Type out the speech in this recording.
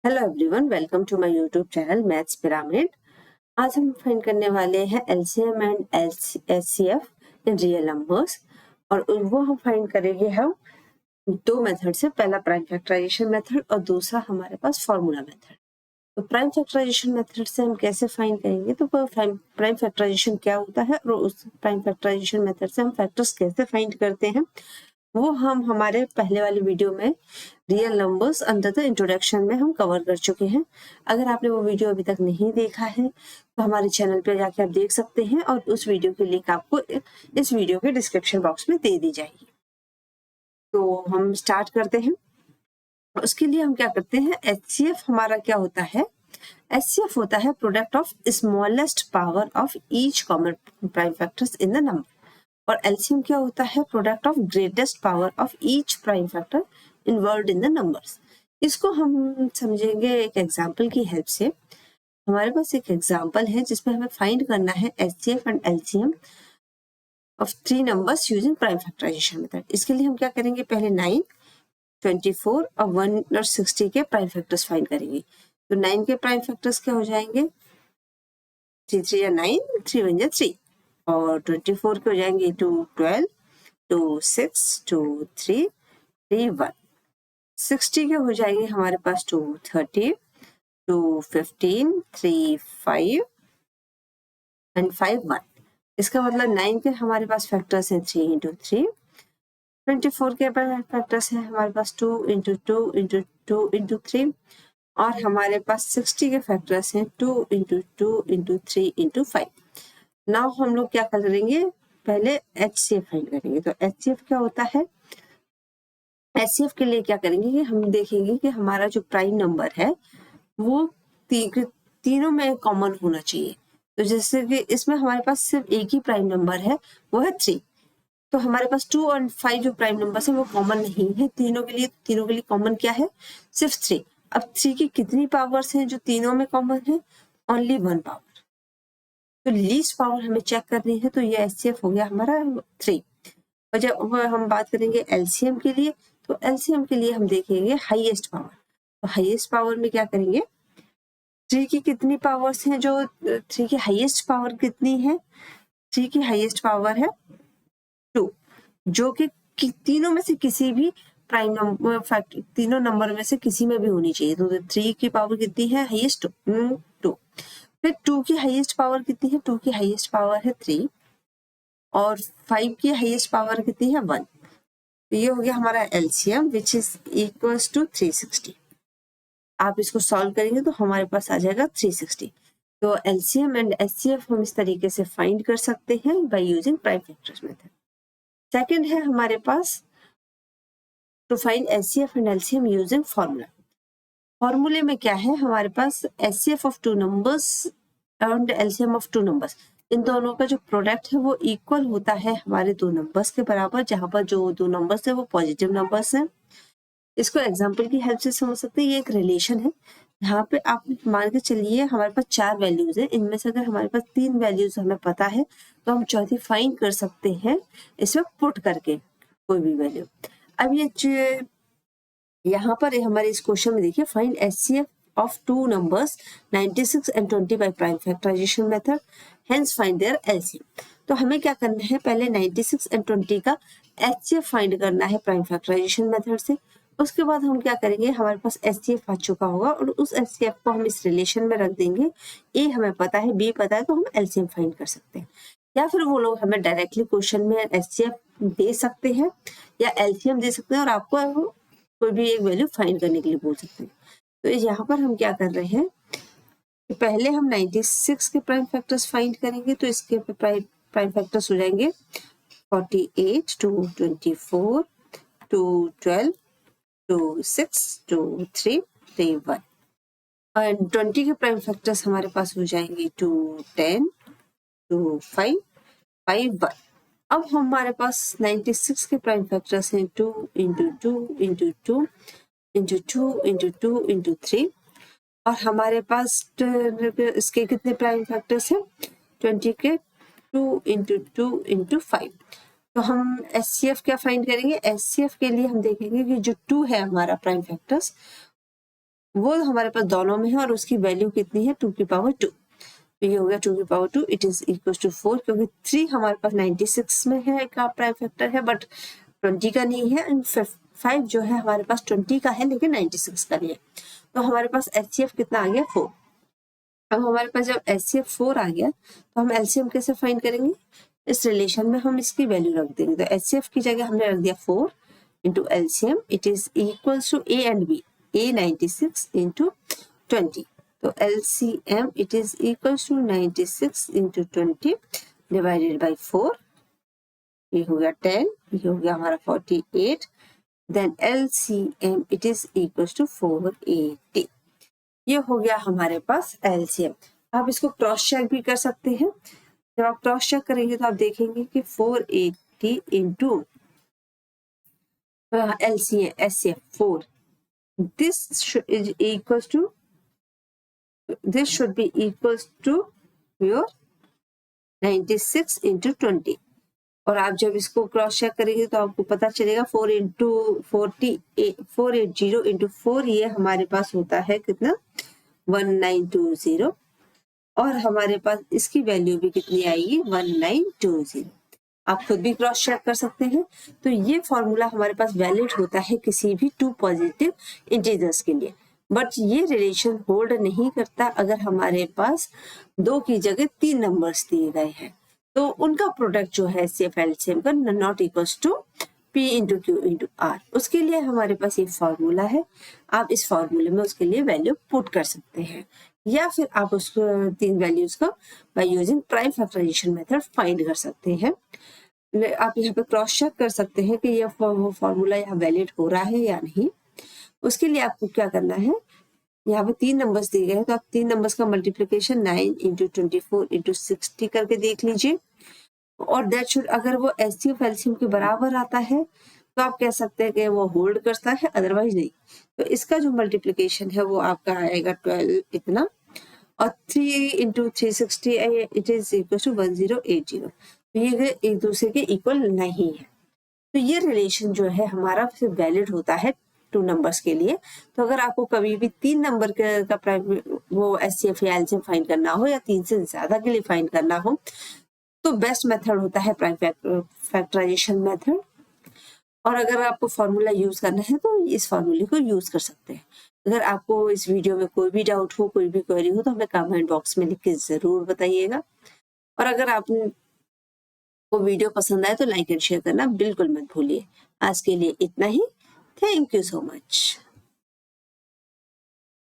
Hello everyone, welcome to my YouTube channel maths pyramid. आज हम find करने वाले हैं LCM and HCF in real numbers. और वो हम फाइंड करेंगे हम दो मेथड से, पहला प्राइम फैक्टराइजेशन मेथड और दूसरा हमारे पास फॉर्मूला मेथड। तो प्राइम फैक्टराइजेशन मेथड से हम कैसे फाइंड करेंगे, तो प्राइम फैक्टराइजेशन क्या होता है और उस प्राइम फैक्टराइजेशन मेथड से हम फैक्टर्स कैसे फाइंड करते हैं, वो हम हमारे पहले वाली वीडियो में real numbers under the introduction में हम कवर कर चुके हैं। अगर आपने वो वीडियो अभी तक नहीं देखा है तो हमारे चैनल पर जाके आप देख सकते हैं और उस वीडियो की लिंक आपको इस वीडियो के डिस्क्रिप्शन बॉक्स में दे दी जाएगी। तो हम स्टार्ट करते हैं। उसके लिए हम क्या करते हैं, एचसीएफ हमारा क्या होता है, एचसीएफ होता है product of smallest power of each common prime factors in the number. और एलसीएम क्या होता है, product of greatest power of each prime factor involved in the numbers. इसको हम समझेंगे एक एग्जांपल की हेल्प से। हमारे पास एक एग्जांपल है जिसमें हमें फाइंड करना है HCF and LCM of three numbers using prime factorisation method. इसके लिए हम क्या करेंगे, पहले 9, 24 और 1 और 60 के प्राइम फैक्टर्स फाइंड करेंगे। तो 9 के प्राइम फैक्टर्स क्या हो जाएंगे, 3 3 या 9, 3 1 या 3। और 24 के हो जाएंगे 2 12, 2 6, 2 3, 3 1। 60 के हो जाएंगे हमारे पास 2 30, 2 15, 3 5 एंड 5 1। इसका मतलब 9 के हमारे पास फैक्टर्स हैं 3 इंटू 3। 24 के फैक्टर्स हैं हमारे पास 2 इंटू 2 इंटू 2 इंटू 3। और हमारे पास 60 के फैक्टर्स हैं 2 इंटू 2 इंटू 3 इंटू 5। नाउ हम लोग क्या करेंगे, पहले एचसीएफ फाइंड करेंगे। तो एचसीएफ क्या होता है, एचसीएफ के लिए क्या करेंगे कि हम देखेंगे कि हमारा जो प्राइम नंबर है वो तीनों में कॉमन होना चाहिए। तो जैसे कि इसमें हमारे पास सिर्फ एक ही प्राइम नंबर है, वो है 3। तो हमारे पास 2 और 5 जो प्राइम नंबर्स है वो कॉमन नहीं है तीनों के लिए। तीनों के लिए कॉमन क्या है, सिर्फ 3। अब 3 की कितनी पावर्स हैं जो तीनों में कॉमन है, ओनली 1 पावर। तो लीस्ट पावर हमें चेक करनी है, तो ये एचसीएफ हो गया हमारा 3। और जब हम बात करेंगे एलसीएम के लिए, तो एलसीएम के लिए हम देखेंगे हाईएस्ट पावर। तो हाईएस्ट पावर में क्या करेंगे, 3 की कितनी पावर्स हैं, जो 3 की हाईएस्ट पावर कितनी है, 3 की हाईएस्ट पावर है 2, जो कि तीनों में से किसी भी प्राइम नंबर फैक्टर, तीनों नंबर में से किसी में भी होनी चाहिए। तो 3 की पावर कितनी है हाईएस्ट, 2। फिर 2 की हाईएस्ट पावर कितनी है, 2 की हाईएस्ट पावर है 3। और 5 की हाईएस्ट पावर कितनी है 1। तो ये हो गया हमारा LCM which is equals to 360। आप इसको सॉल्व करेंगे तो हमारे पास आ जाएगा 360। तो एलसीएम एंड एचसीएफ हम इस तरीके से फाइंड कर सकते हैं by using prime factors method. Second है हमारे पास to find HCF and LCM using formula. फॉर्मूले में क्या है, हमारे पास HCF of two numbers and LCM of two numbers, इन दोनों का जो प्रोडक्ट है वो इक्वल होता है हमारे दो नंबर्स के बराबर, जहां पर जो दो नंबर्स है वो पॉजिटिव नंबर्स हैं। इसको एग्जाम्पल की हेल्प से समझ सकते हैं। ये एक रिलेशन है, यहाँ पे आप मान के चलिए हमारे पास 4 वैल्यूज है, इनमें से अगर हमारे पास 3 वैल्यूज हमें पता है तो हम चौथी फाइंड कर सकते हैं इसमें पुट करके कोई भी वैल्यू। अब ये यहाँ पर हमारे इस क्वेश्चन में देखिए, find HCF of two numbers 96 and 20 by prime factorization method, hence find their LCM। तो हमें क्या करना है, पहले 96 and 20 का HCF फाइंड करना है प्राइम फैक्टराइजेशन मेथड से। उसके बाद हम क्या करेंगे, हमारे पास HCF आ चुका होगा और उस HCF को हम इस रिलेशन में रख देंगे। A हमें पता है, B पता है, तो हम LCM फाइंड कर सकते हैं। या फिर वो लोग हमें डायरेक्टली क्वेश्चन में HCF दे सकते हैं या LCM दे सकते हैं और आपको कोई भी एक वैल्यू फाइंड करने के लिए बोल सकते हैं। तो यहाँ पर हम क्या कर रहे हैं, पहले हम 96 के प्राइम फैक्टर्स फाइंड करेंगे। तो इसके प्राइम फैक्टर्स हो जाएंगे 48, 2 24, 2 12, 2 6, 2 3, 3 1। और 20 के प्राइम फैक्टर्स हमारे पास हो जाएंगे 2 10, 2 5, 5 1। अब हमारे पास 96 के प्राइम फैक्टर्स हैं 2 into 2 into 2 into 2 into 2 into 3। और हमारे पास इसके कितने प्राइम फैक्टर्स हैं, 20 के 2 इंटू 2 इंटू 5। तो हम एचसीएफ क्या फाइंड करेंगे, एचसीएफ के लिए हम देखेंगे कि जो 2 है हमारा प्राइम फैक्टर्स, वो हमारे पास दोनों में है और उसकी वैल्यू कितनी है 2 की पावर 2। तो ये हो गया 2 की power 2 it is equal to 4, क्योंकि 3 हमारे पास 96 में है का प्राइम फैक्टर है बट 20 का नहीं है, एंड 5 जो है हमारे पास 20 का है लेकिन 96 का नहीं है। तो हमारे पास HCF कितना आ गया 4। अब हमारे पास जब HCF 4 आ गया तो हम LCM कैसे फाइंड करेंगे, इस रिलेशन में हम इसकी वैल्यू रख देंगे। तो HCF की जगह हमने रख दिया 4 into LCM it is equals to A and B, A 96 into 20। तो LCM it is equals to 96 into 20 divided by 4, ये हो गया 10, ये हो गया हमारा 48, then LCM it is equals to 480। ये हो गया हमारे पास LCM। आप इसको क्रॉस चेक भी कर सकते हैं। जब आप क्रॉस चेक करेंगे तो आप देखेंगे कि 480 into LCM HCF 4, this is equals to, this should be equals to your 96 into 20। और आप जब इसको क्रॉस चेक करेंगे तो आपको पता चलेगा 480 इंटू 4, ये हमारे पास होता है कितना 1920, और हमारे पास इसकी वैल्यू भी कितनी आएगी 1920। आप खुद भी क्रॉस चेक कर सकते हैं। तो ये फॉर्मूला हमारे पास वैलिड होता है किसी भी 2 पॉजिटिव इंटीजर्स के लिए, बट ये रिलेशन होल्ड नहीं करता अगर हमारे पास 2 की जगह 3 नंबर्स दिए गए हैं। तो उनका प्रोडक्ट जो है HCF LCM का not equals to P into Q into R, उसके लिए हमारे पास ये फॉर्मूला है। आप इस फॉर्मूले में उसके लिए वैल्यू पुट कर सकते हैं, या फिर आप उसको 3 वैल्यूज को by using prime factorisation method find कर सकते हैं। आप यहाँ पे क्रॉस चेक कर सकते हैं कि ये फॉर्मूला यहाँ वैलिड हो रहा है या नहीं। उसके लिए आपको क्या करना है, यहाँ पे 3 नंबर्स दिए गए हैं तो आप 3 नंबर्स का मल्टीप्लिकेशन 9 इंटू 24 इंटू 60 करके देख लीजिए, और दैट शुड, अगर वो HCF LCM के बराबर आता है तो आप कह सकते हैं कि वो होल्ड करता है, अदरवाइज नहीं। तो इसका जो मल्टीप्लिकेशन है वो आपका आएगा 12 इतना, और 3 into 360 it is equal to 1080। तो ये एक दूसरे के इक्वल नहीं है। तो ये रिलेशन जो है हमारा सिर्फ वैलिड होता है 2 नंबर्स के लिए। तो अगर आपको कभी भी 3 नंबर का प्राइम वो HCF या LCM फाइंड करना हो, या 3 से ज्यादा के लिए फाइंड करना हो, तो बेस्ट मेथड होता है प्राइम फैक्टराइजेशन मेथड। और अगर आपको फॉर्मूला यूज करना है तो इस फॉर्मूले को यूज कर सकते हैं। अगर आपको इस वीडियो में कोई भी डाउट हो, कोई भी क्वेरी हो, तो हमें कमेंट बॉक्स में लिख के जरूर बताइएगा। और अगर आपको वीडियो पसंद आए तो लाइक एंड शेयर करना बिल्कुल मत भूलिए। आज के लिए इतना ही। Thank you so much.